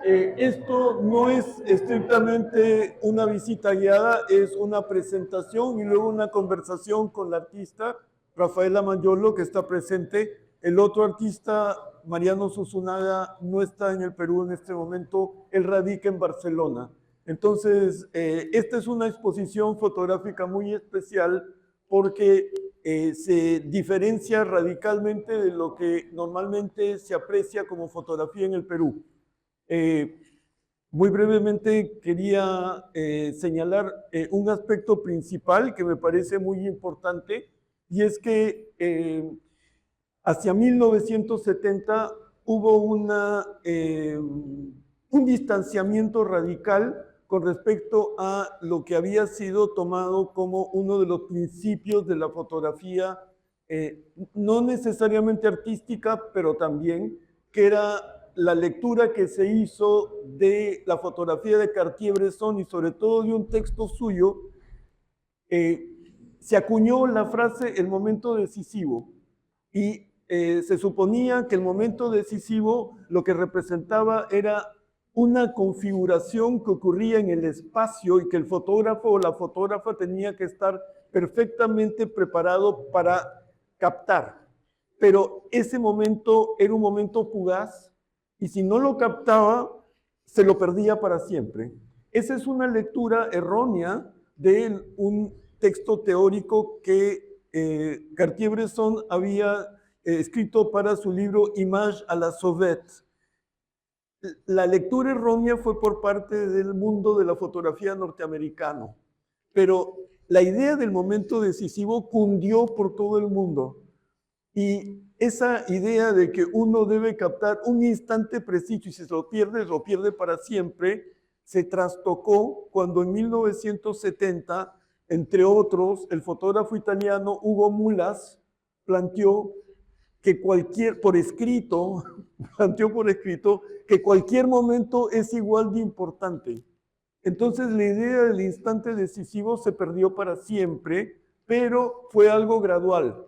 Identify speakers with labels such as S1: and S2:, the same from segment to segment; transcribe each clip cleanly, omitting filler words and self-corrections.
S1: Esto no es estrictamente una visita guiada, es una presentación y luego una conversación con la artista Rafaela Mayolo, que está presente. El otro artista, Mariano Susunaga, no está en el Perú en este momento, él radica en Barcelona. Entonces, esta es una exposición fotográfica muy especial porque se diferencia radicalmente de lo que normalmente se aprecia como fotografía en el Perú. Eh, Muy brevemente quería señalar un aspecto principal que me parece muy importante y es que hacia 1970 hubo un distanciamiento radical con respecto a lo que había sido tomado como uno de los principios de la fotografía, no necesariamente artística, pero también, que era la lectura que se hizo de la fotografía de Cartier-Bresson y sobre todo de un texto suyo, eh, se acuñó la frase el momento decisivo y se suponía que el momento decisivo lo que representaba era una configuración que ocurría en el espacio y que el fotógrafo o la fotógrafa tenía que estar perfectamente preparado para captar. Pero ese momento era un momento fugaz y si no lo captaba, se lo perdía para siempre. Esa es una lectura errónea de un texto teórico que Cartier-Bresson había escrito para su libro Image à la Sauvette. La lectura errónea fue por parte del mundo de la fotografía norteamericano, pero la idea del momento decisivo cundió por todo el mundo. Y esa idea de que uno debe captar un instante preciso y si se lo pierde para siempre, se trastocó cuando en 1970, entre otros, el fotógrafo italiano Ugo Mulas planteó que por escrito, planteó por escrito que cualquier momento es igual de importante. Entonces la idea del instante decisivo se perdió para siempre, pero fue algo gradual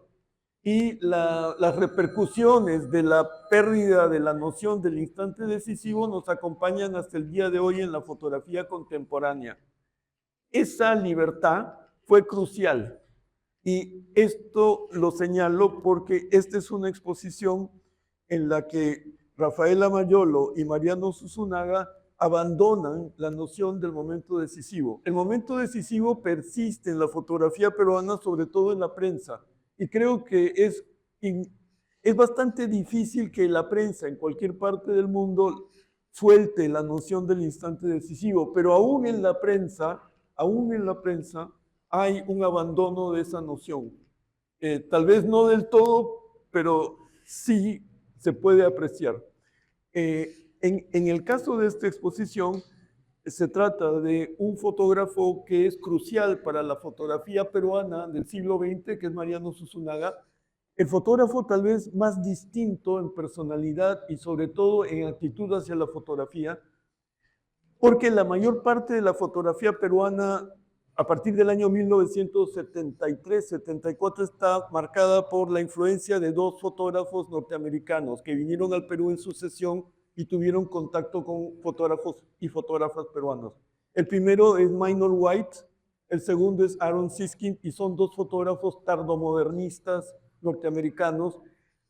S1: y las repercusiones de la pérdida de la noción del instante decisivo nos acompañan hasta el día de hoy en la fotografía contemporánea. Esa libertad fue crucial y esto lo señalo porque esta es una exposición en la que Rafaela Mayolo y Mariano Susunaga abandonan la noción del momento decisivo. El momento decisivo persiste en la fotografía peruana, sobre todo en la prensa, y creo que es bastante difícil que la prensa en cualquier parte del mundo suelte la noción del instante decisivo, pero aún en la prensa hay un abandono de esa noción. Tal vez no del todo, pero sí se puede apreciar. En el caso de esta exposición, se trata de un fotógrafo que es crucial para la fotografía peruana del siglo XX, que es Mariano Susunaga, el fotógrafo tal vez más distinto en personalidad y sobre todo en actitud hacia la fotografía, porque la mayor parte de la fotografía peruana a partir del año 1973-74 está marcada por la influencia de dos fotógrafos norteamericanos que vinieron al Perú en sucesión y tuvieron contacto con fotógrafos y fotógrafas peruanos. El primero es Minor White, el segundo es Aaron Siskin y son dos fotógrafos tardomodernistas norteamericanos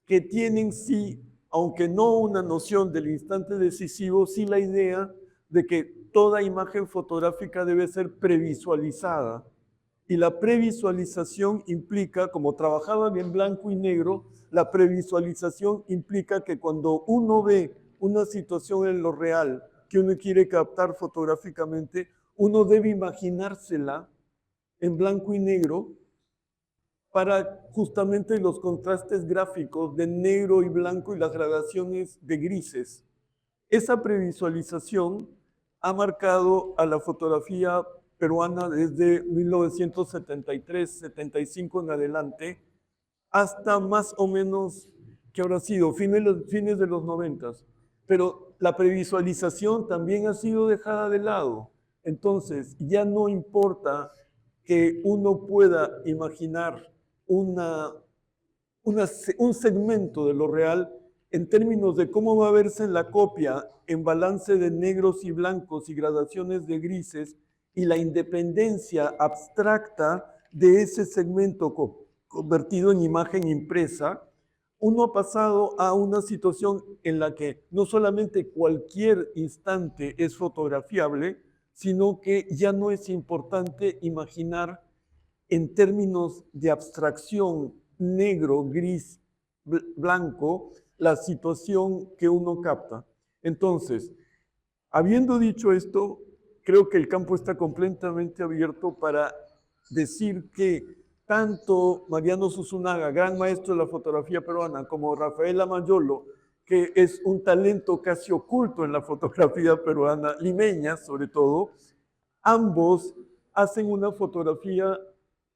S1: que tienen sí, aunque no una noción del instante decisivo, sí la idea de que toda imagen fotográfica debe ser previsualizada. Y la previsualización implica, como trabajaban en blanco y negro, la previsualización implica que cuando uno ve una situación en lo real que uno quiere captar fotográficamente, uno debe imaginársela en blanco y negro para justamente los contrastes gráficos de negro y blanco y las gradaciones de grises. Esa previsualización ha marcado a la fotografía peruana desde 1973-75 en adelante hasta más o menos, que habrá sido? Fines de los 90. Pero la previsualización también ha sido dejada de lado. Entonces, ya no importa que uno pueda imaginar una, un segmento de lo real, en términos de cómo va a verse en la copia, en balance de negros y blancos y gradaciones de grises, y la independencia abstracta de ese segmento convertido en imagen impresa, uno ha pasado a una situación en la que no solamente cualquier instante es fotografiable, sino que ya no es importante imaginar en términos de abstracción negro, gris, blanco, la situación que uno capta. Entonces, habiendo dicho esto, creo que el campo está completamente abierto para decir que tanto Mariano Zunzunagua, gran maestro de la fotografía peruana, como Rafael Amayolo, que es un talento casi oculto en la fotografía peruana, limeña sobre todo, ambos hacen una fotografía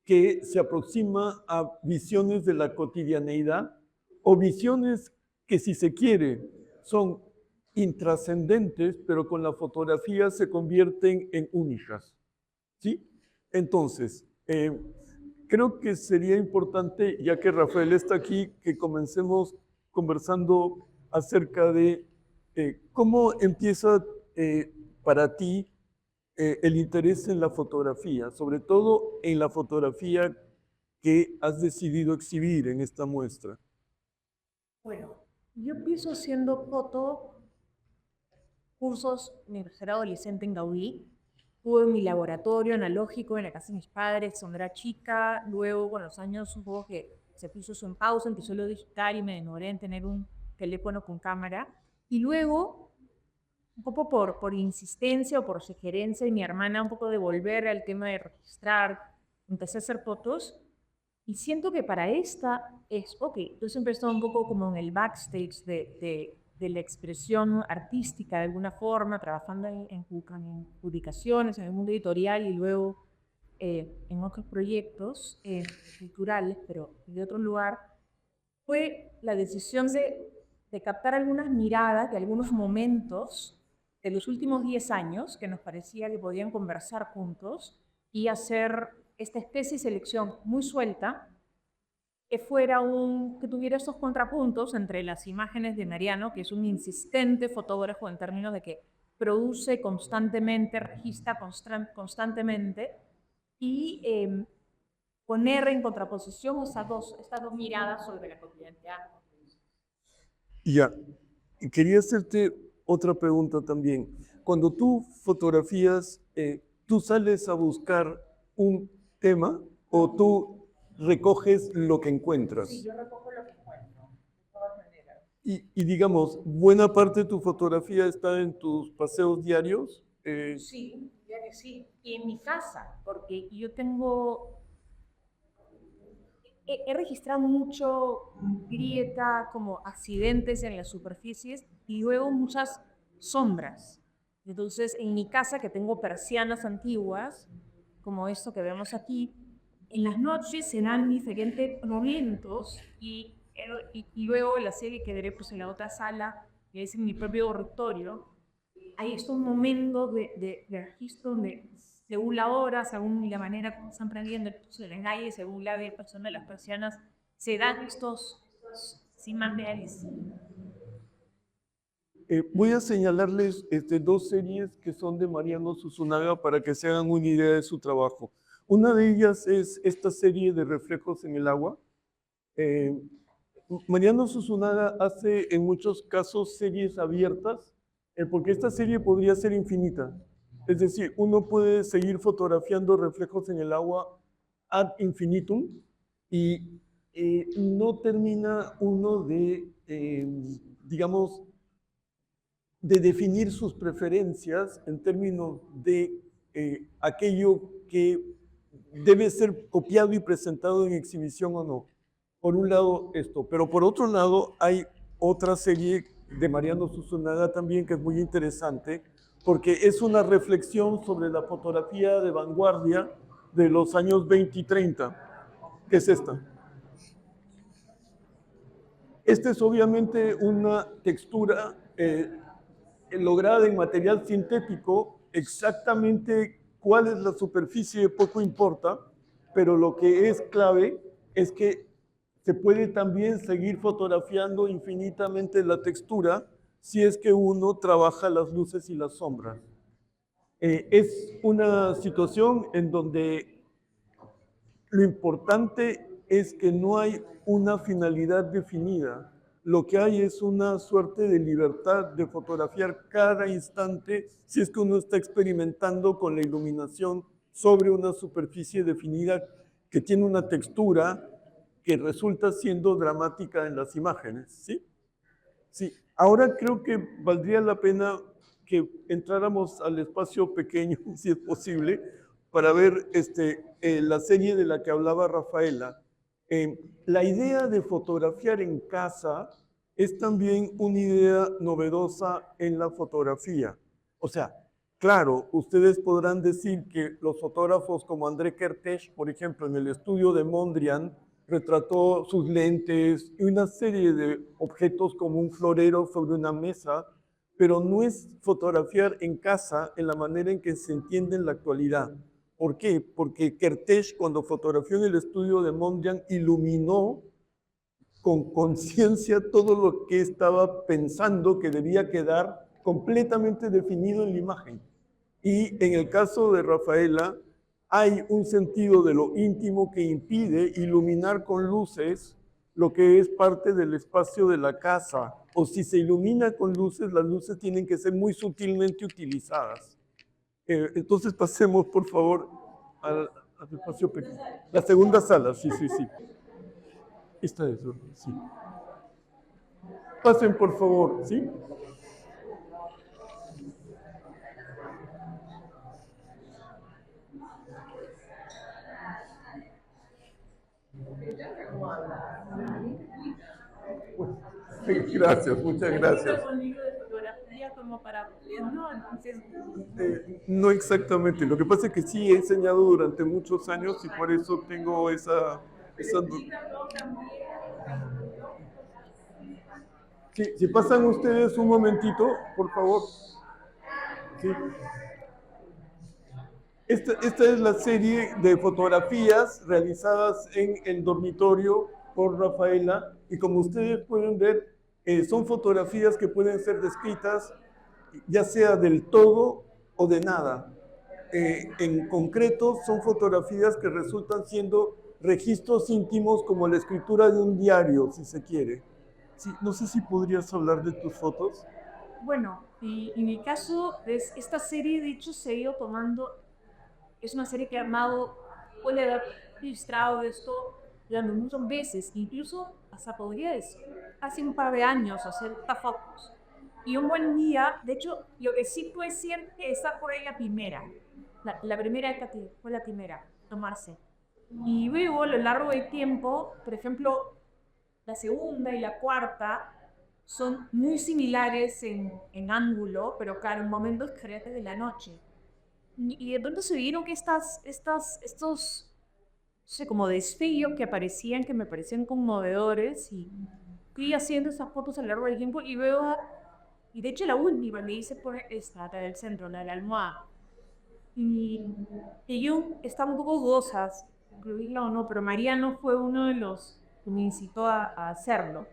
S1: que se aproxima a visiones de la cotidianeidad o visiones que, si se quiere, son intrascendentes, pero con la fotografía se convierten en únicas. ¿Sí? Entonces, creo que sería importante, ya que Rafael está aquí, que comencemos conversando acerca de cómo empieza para ti el interés en la fotografía, sobre todo en la fotografía que has decidido exhibir en esta muestra.
S2: Bueno, yo empiezo haciendo cursos universidad adolescente en Gaudí. Tuve mi laboratorio analógico en la casa de mis padres cuando era chica. Luego, con los años, un poco que se puso eso en pausa, empezó lo digital y me demoré en tener un teléfono con cámara. Y luego, un poco por insistencia o por sugerencia de mi hermana, un poco de volver al tema de registrar, empecé a hacer fotos. Y siento que para esta es, ok, entonces empezó un poco como en el backstage de la expresión artística de alguna forma, trabajando en publicaciones, en el mundo editorial y luego en otros proyectos culturales, pero de otro lugar, fue la decisión de captar algunas miradas de algunos momentos de los últimos 10 años que nos parecía que podían conversar juntos y hacer esta especie de selección muy suelta que que tuviera estos contrapuntos entre las imágenes de Mariano, que es un insistente fotógrafo en términos de que produce constantemente, registra constantemente, y poner en contraposición estas dos miradas sobre la cotidianidad.
S1: Ya, quería hacerte otra pregunta también. Cuando tú fotografías, ¿tú sales a buscar un tema o tú recoges lo que encuentras?
S2: Sí, yo recojo lo que encuentro, de todas maneras.
S1: Y digamos, buena parte de tu fotografía está en tus paseos diarios.
S2: Sí, ya que sí. Y en mi casa, porque yo tengo he registrado mucho grieta, como accidentes en las superficies y luego muchas sombras. Entonces, en mi casa, que tengo persianas antiguas, como esto que vemos aquí, en las noches se dan diferentes momentos y luego la serie que veré pues, en la otra sala, que es en mi propio dormitorio, hay estos momentos de registro donde según la hora, según la manera como están prendiendo el engañe, según la persona de las persianas, se dan estos imágenes.
S1: Voy a señalarles dos series que son de Mariano Zunzunagua para que se hagan una idea de su trabajo. Una de ellas es esta serie de reflejos en el agua. Mariano Zunzunagua hace en muchos casos series abiertas, porque esta serie podría ser infinita. Es decir, uno puede seguir fotografiando reflejos en el agua ad infinitum y no termina uno de, digamos, de definir sus preferencias en términos de aquello que debe ser copiado y presentado en exhibición o no. Por un lado esto, pero por otro lado hay otra serie de Mariano Zunzunagua también que es muy interesante porque es una reflexión sobre la fotografía de vanguardia de los años 20 y 30, que es esta. Esta es obviamente una textura lograda en material sintético, exactamente cuál es la superficie poco importa, pero lo que es clave es que Se puede también seguir fotografiando infinitamente la textura si es que uno trabaja las luces y las sombras. Es una situación en donde lo importante es que no hay una finalidad definida. Lo que hay es una suerte de libertad de fotografiar cada instante si es que uno está experimentando con la iluminación sobre una superficie definida que tiene una textura que resulta siendo dramática en las imágenes, ¿sí? Sí, ahora creo que valdría la pena que entráramos al espacio pequeño, si es posible, para ver la serie de la que hablaba Rafaela. La idea de fotografiar en casa es también una idea novedosa en la fotografía. O sea, claro, ustedes podrán decir que los fotógrafos como André Kertész, por ejemplo, en el estudio de Mondrian, retrató sus lentes y una serie de objetos como un florero sobre una mesa, pero no es fotografiar en casa en la manera en que se entiende en la actualidad. ¿Por qué? Porque Kertész, cuando fotografió en el estudio de Mondrian, iluminó con conciencia todo lo que estaba pensando que debía quedar completamente definido en la imagen. Y en el caso de Rafaela, hay un sentido de lo íntimo que impide iluminar con luces lo que es parte del espacio de la casa. O si se ilumina con luces, las luces tienen que ser muy sutilmente utilizadas. Entonces pasemos, por favor, al espacio pequeño. La segunda sala, sí, sí, sí. Esta es, sí. Pasen, por favor, ¿sí? Gracias, muchas gracias.
S2: Un libro de fotografía como para ¿no? Entonces,
S1: No exactamente, lo que pasa es que sí he enseñado durante muchos años y por eso tengo esa sí, si pasan ustedes un momentito, por favor. Sí. Esta es la serie de fotografías realizadas en el dormitorio por Rafaela y como ustedes pueden ver, son fotografías que pueden ser descritas ya sea del todo o de nada. En concreto, son fotografías que resultan siendo registros íntimos como la escritura de un diario, si se quiere. Sí, no sé si podrías hablar de tus fotos.
S2: bueno, y en mi caso, esta serie de hecho se ha ido tomando, es una serie que he armado, puede haber registrado esto durante muchas veces, incluso hasta podría decir, hace un par de años hacer estas fotos. Y un buen día, de hecho, lo que sí puede ser que esta fue la primera, la primera que fue la primera, tomarse. Y luego, a lo largo del tiempo, por ejemplo, la segunda y la cuarta son muy similares en ángulo, pero claro, en momentos diferentes de la noche. Y de pronto se vieron que estos, no sé, como destellos que aparecían, que me parecían conmovedores, y fui haciendo esas fotos a lo largo del tiempo y veo, y de hecho la última me hice por esta, la del centro, la de la almohada. Y yo estaba un poco gozas, incluirla o no, pero Mariano fue uno de los que me incitó a hacerlo.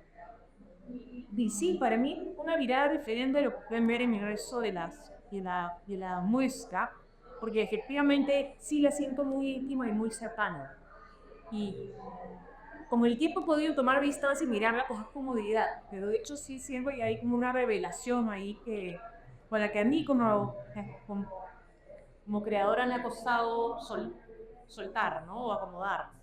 S2: Y sí, para mí una mirada diferente a lo que pueden ver en el resto de la muestra, porque efectivamente sí la siento muy íntima y muy cercana. Y con el tiempo he podido tomar distancia y mirarla con más comodidad, pero de hecho sí siento que hay como una revelación ahí que, con la que a mí como creadora me ha costado soltar, ¿no? O acomodar.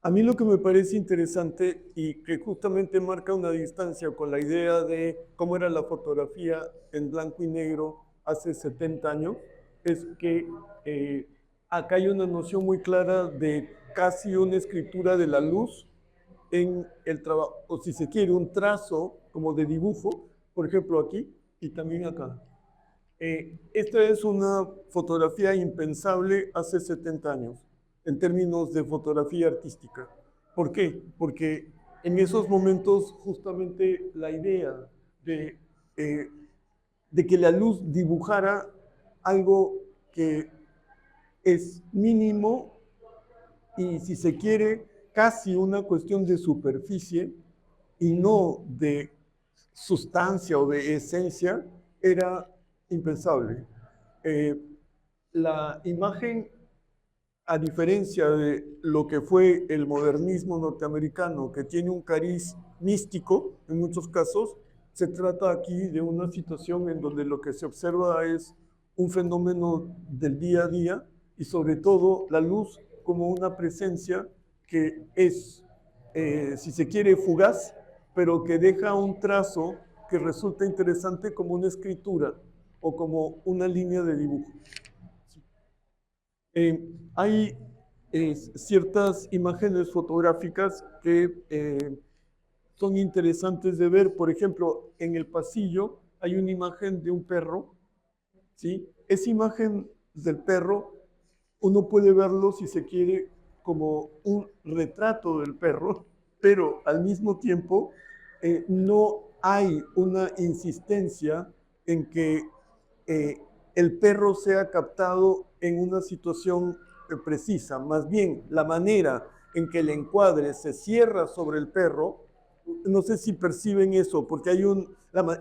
S1: A mí lo que me parece interesante y que justamente marca una distancia con la idea de cómo era la fotografía en blanco y negro hace 70 años, es que acá hay una noción muy clara de casi una escritura de la luz en el trabajo, o si se quiere, un trazo como de dibujo, por ejemplo aquí y también acá. Esta es una fotografía impensable hace 70 años en términos de fotografía artística. ¿Por qué? Porque en esos momentos justamente la idea de, eh, de que la luz dibujara algo que es mínimo y si se quiere casi una cuestión de superficie y no de sustancia o de esencia, era impensable. Eh, la imagen, a diferencia de lo que fue el modernismo norteamericano, que tiene un cariz místico en muchos casos, se trata aquí de una situación en donde lo que se observa es un fenómeno del día a día y sobre todo la luz como una presencia que es, si se quiere, fugaz, pero que deja un trazo que resulta interesante como una escritura o como una línea de dibujo. Hay ciertas imágenes fotográficas que son interesantes de ver. Por ejemplo, en el pasillo hay una imagen de un perro, ¿sí? Esa imagen del perro, uno puede verlo, si se quiere, como un retrato del perro, pero al mismo tiempo no hay una insistencia en que eh, el perro sea captado en una situación precisa. Más bien, la manera en que el encuadre se cierra sobre el perro, no sé si perciben eso, porque hay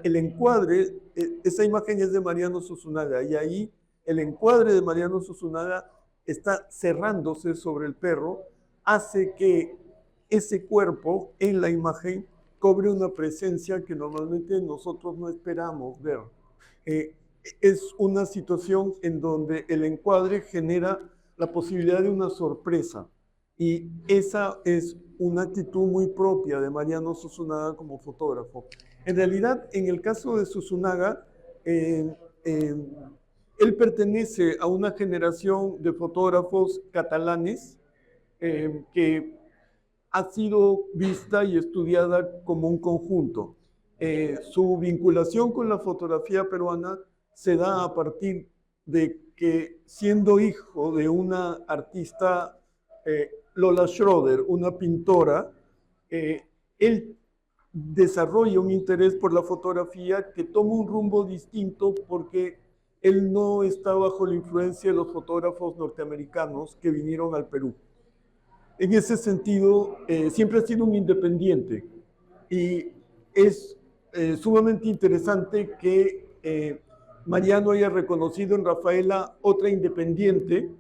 S1: el encuadre, esa imagen es de Mariano Zunzunnaga, y ahí el encuadre de Mariano Zunzunnaga está cerrándose sobre el perro, hace que ese cuerpo en la imagen cobre una presencia que normalmente nosotros no esperamos ver. Eh, es una situación en donde el encuadre genera la posibilidad de una sorpresa. Y esa es una actitud muy propia de Mariano Zunzunnaga como fotógrafo. En realidad, en el caso de Zunzunnaga, eh, eh, él pertenece a una generación de fotógrafos catalanes que ha sido vista y estudiada como un conjunto. Su vinculación con la fotografía peruana se da a partir de que, siendo hijo de una artista, Lola Schroeder, una pintora, él desarrolla un interés por la fotografía que toma un rumbo distinto porque él no está bajo la influencia de los fotógrafos norteamericanos que vinieron al Perú. En ese sentido, siempre ha sido un independiente y es sumamente interesante que Mariano haya reconocido en Rafaela otra independiente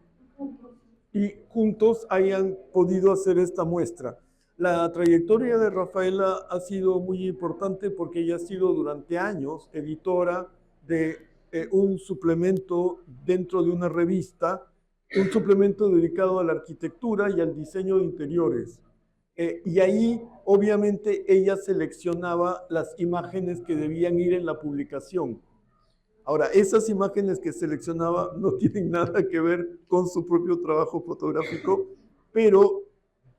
S1: y juntos hayan podido hacer esta muestra. La trayectoria de Rafaela ha sido muy importante porque ella ha sido durante años editora de un suplemento dentro de una revista, un suplemento dedicado a la arquitectura y al diseño de interiores. Y ahí, obviamente, ella seleccionaba las imágenes que debían ir en la publicación. Ahora, esas imágenes que seleccionaba no tienen nada que ver con su propio trabajo fotográfico, pero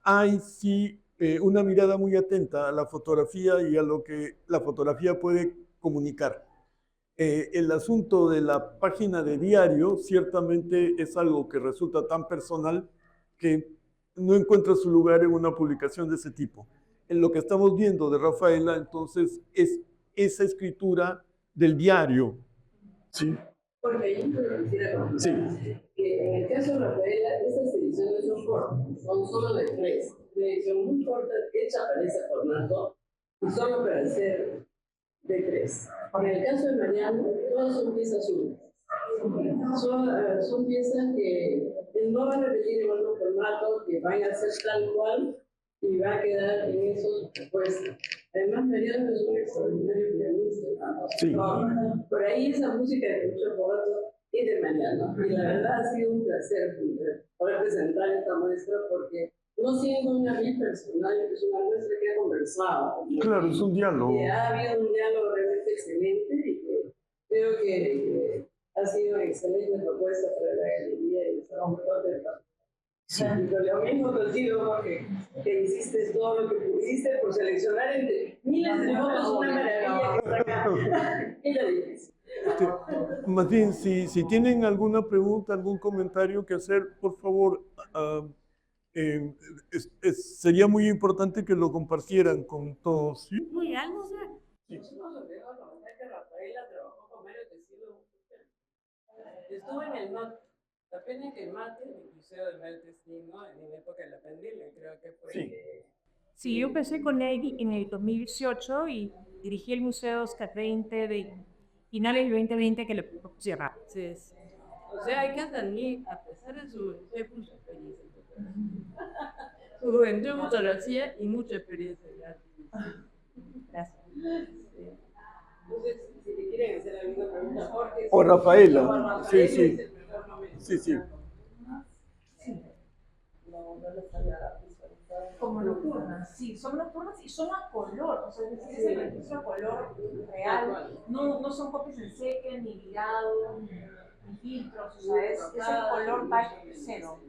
S1: hay sí una mirada muy atenta a la fotografía y a lo que la fotografía puede comunicar. El asunto de la página de diario ciertamente es algo que resulta tan personal que no encuentra su lugar en una publicación de ese tipo. En lo que estamos viendo de Rafaela, entonces, es esa escritura del diario. Sí.
S3: Porque yo quisiera comentar que en el caso de Rafaela, esas ediciones son cortas, son solo de tres. Una edición muy corta hecha para ese formato y solo para hacer de tres. En el caso de Mariano, todas son piezas únicas. Son piezas que él no va a repetir en otro formato, que van a ser tal cual y va a quedar en esos propuestas. Además, Mariano es un extraordinario pianista.
S1: Sí.
S3: Por ahí esa música de muchos votos es de Mariano. Y la verdad ha sido un placer poder presentar esta muestra porque no siendo una vía personal, es una muestra que ha conversado.
S1: Claro, es un diálogo.
S3: Que ha habido un diálogo realmente excelente y que creo que ha sido una excelente propuesta para la galería y estamos muy contentos. Sí. Y lo mismo contigo, que hiciste todo lo que pudiste por seleccionar entre miles de fotos una maravilla que está acá. Es lo difícil.
S1: Más bien, si tienen alguna pregunta, algún comentario que hacer, por favor, sería muy importante que lo compartieran con todos. ¿Sí?
S2: Muy algo, ¿sí?
S3: Sí. No, lo que debo comentar que Rafaela trabajó con Mario Tecido. Estuvo en el NOT La pena es que Marte, el Museo de Marte es lindo en la época de la pandemia, creo que fue.
S1: Sí.
S2: Sí, yo empecé con él en el 2018 y dirigí el Museo Oscar 20 de finales del 2020 que lo cerró.
S3: Sí. O sea, hay que admitir, a pesar de su experiencia su juventud en fotografía y mucha experiencia ya.
S2: Gracias.
S3: Entonces, si te quieren hacer alguna pregunta, Jorge.
S1: O Rafaela. Sí, sí. Sí, sí.
S3: No les había visualizado.
S2: Como nocturnas, sí, son nocturnas y son a color, o sea, es decir, es el registro a color real, no son copias en seca, ni virado, ni filtros, o sea, es el color batch cero.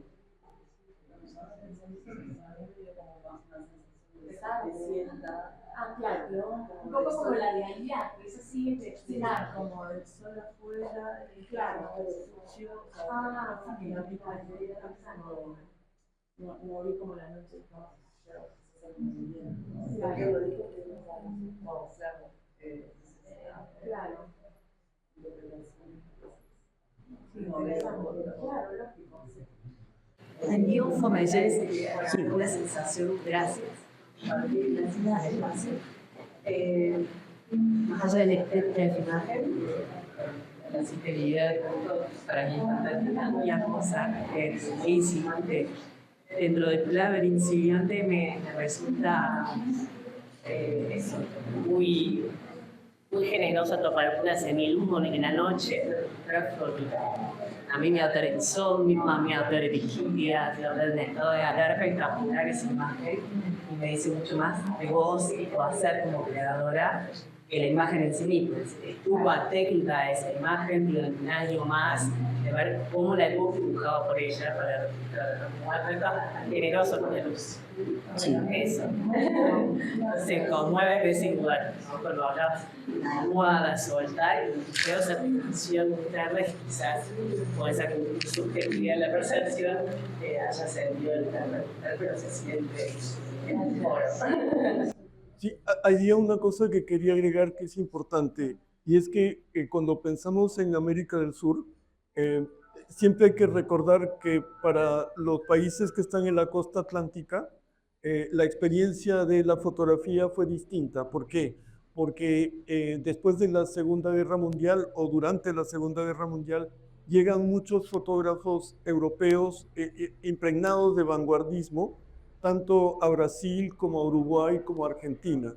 S2: Ah, claro, un poco como la de allá, que es así, textural, como el sol afuera, claro. Ah, sí, no vi como la noche. Claro.
S4: Envío un Fomayes, una sensación, gracias. Más allá de la estética de la imagen, la sinceridad para mí es fantástica, muy hermosa, es fascinante. Dentro del laberinto siguiente me resulta eso, muy generosa tomar una semilumo en la noche, a mí me autorizó, mi mamá me autorizaría, de estado de hablar espectacular esa imagen y me dice mucho más de vos y puedo hacer como creadora que la imagen en sí misma. Estuvo técnica esa imagen durante un año más, de ver cómo la hemos dibujado por ella para representar generoso con la luz.
S1: Sí.
S4: Eso. Se conmueve de ese lugar, ¿no? Cuando hablas de almohada, soltar, y creo esa percepción interna, quizás con esa subjetividad de la percepción, haya sentido el internet, pero se siente mejor.
S1: Sí, hay una cosa que quería agregar que es importante, y es que cuando pensamos en América del Sur, siempre hay que recordar que para los países que están en la costa atlántica, la experiencia de la fotografía fue distinta. ¿Por qué? Porque después de la Segunda Guerra Mundial o durante la Segunda Guerra Mundial, llegan muchos fotógrafos europeos impregnados de vanguardismo, tanto a Brasil como a Uruguay como a Argentina.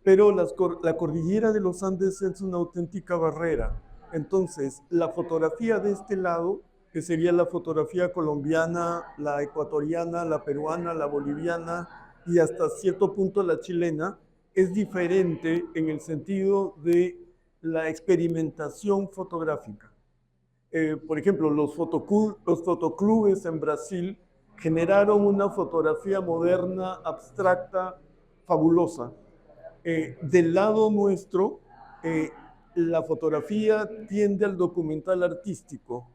S1: Pero la cordillera de los Andes es una auténtica barrera. Entonces, la fotografía de este lado, que sería la fotografía colombiana, la ecuatoriana, la peruana, la boliviana y hasta cierto punto la chilena, es diferente en el sentido de la experimentación fotográfica. Por ejemplo, los fotoclubes en Brasil generaron una fotografía moderna, abstracta, fabulosa. Del lado nuestro, la fotografía tiende al documental artístico.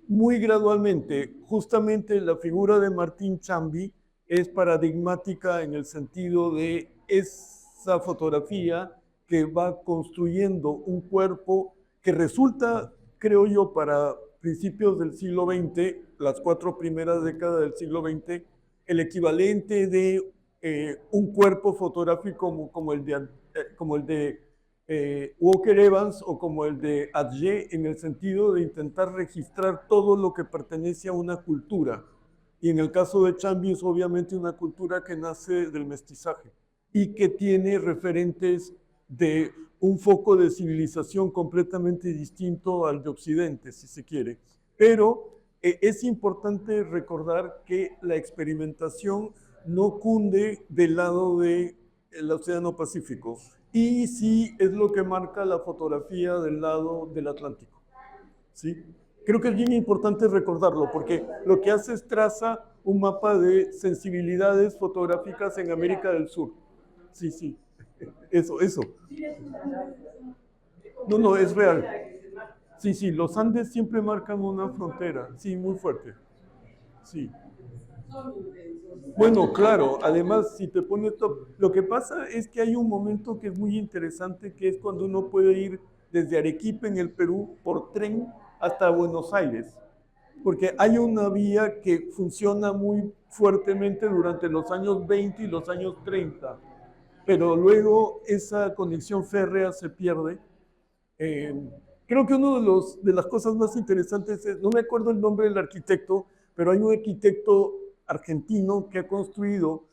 S1: Muy gradualmente, justamente la figura de Martín Chambi es paradigmática en el sentido de esa fotografía que va construyendo un cuerpo que resulta, creo yo, para principios del siglo XX, las 4 primeras décadas del siglo XX, el equivalente de un cuerpo fotográfico como el de Walker Evans o como el de Atget, en el sentido de intentar registrar todo lo que pertenece a una cultura. Y en el caso de Chambi es obviamente una cultura que nace del mestizaje y que tiene referentes de un foco de civilización completamente distinto al de Occidente, si se quiere. Pero es importante recordar que la experimentación no cunde del lado del Océano Pacífico. Y sí es lo que marca la fotografía del lado del Atlántico. ¿Sí? Creo que es bien importante recordarlo, porque lo que hace es traza un mapa de sensibilidades fotográficas en América del Sur. Sí, sí, eso. No, es real. Sí, sí, los Andes siempre marcan una frontera, sí, muy fuerte. Sí. Bueno, claro, además, si te pones lo que pasa es que hay un momento que es muy interesante, que es cuando uno puede ir desde Arequipa en el Perú por tren hasta Buenos Aires, porque hay una vía que funciona muy fuertemente durante los años 20 y los años 30, pero luego esa conexión férrea se pierde. Eh, Creo que una de las cosas más interesantes es, no me acuerdo el nombre del arquitecto, pero hay un arquitecto argentino que ha construido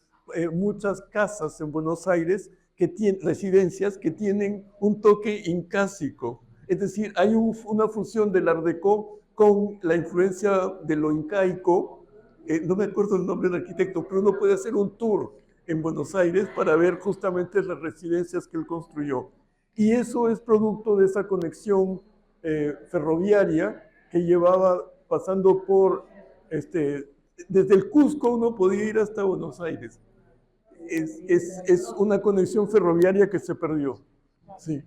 S1: muchas casas en Buenos Aires, que tienen residencias que tienen un toque incásico. Es decir, hay una fusión del Art Deco con la influencia de lo incaico. No me acuerdo el nombre del arquitecto, pero uno puede hacer un tour en Buenos Aires para ver justamente las residencias que él construyó. Y eso es producto de esa conexión ferroviaria que llevaba pasando por, desde el Cusco uno podía ir hasta Buenos Aires. Es una conexión ferroviaria que se perdió. Sí.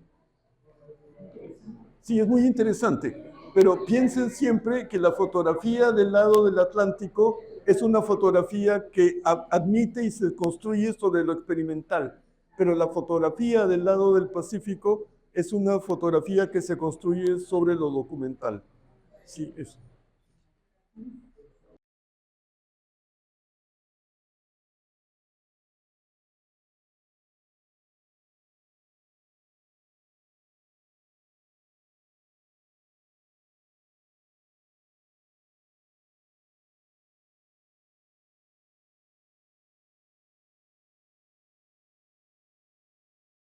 S1: Sí, es muy interesante. Pero piensen siempre que la fotografía del lado del Atlántico es una fotografía que admite y se construye sobre lo experimental. Pero la fotografía del lado del Pacífico es una fotografía que se construye sobre lo documental. Sí, eso.